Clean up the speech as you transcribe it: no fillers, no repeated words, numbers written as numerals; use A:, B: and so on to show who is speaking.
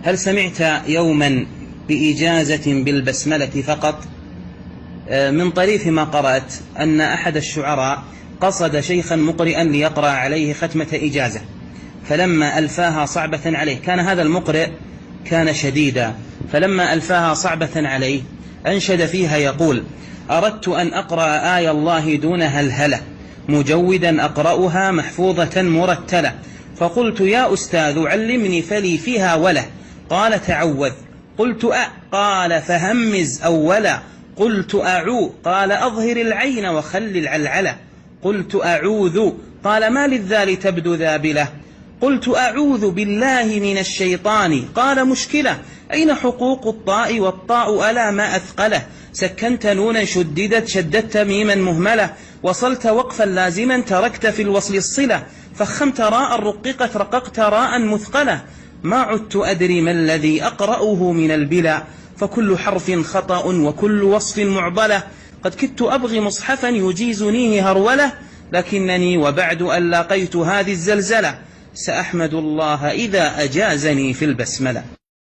A: هل سمعت يوما بإجازة بالبسملة فقط؟ من طريف ما قرأت أن أحد الشعراء قصد شيخا مقرئا ليقرأ عليه ختمة إجازة، فلما ألفاها صعبة عليه، كان هذا المقرئ كان شديدا، فلما ألفاها صعبة عليه أنشد فيها يقول: أردت أن أقرأ آية الله دون هلهلة، مجودا أقرأها محفوظة مرتلة، فقلت يا أستاذ علمني فلي فيها وله، قال تعوذ، قلت قال فهمز أولا، قلت أعو، قال أظهر العين وخل العلعلة، قلت أعوذ، قال ما للذال تبدو ذابلة، قلت أعوذ بالله من الشيطان، قال مشكلة، أين حقوق الطاء والطاء ألا ما أثقله، سكنت نونا شددت ميما مهملة، وصلت وقفا لازما تركت في الوصل الصلة، فخمت راء رققت رققت راء مثقلة، ما عدت أدري ما الذي أقرأه من البلا، فكل حرف خطأ وكل وصف معضلة، قد كدت أبغي مصحفا يجيزنيه هرولة، لكنني وبعد أن لاقيت هذه الزلزلة، سأحمد الله إذا أجازني في البسملة.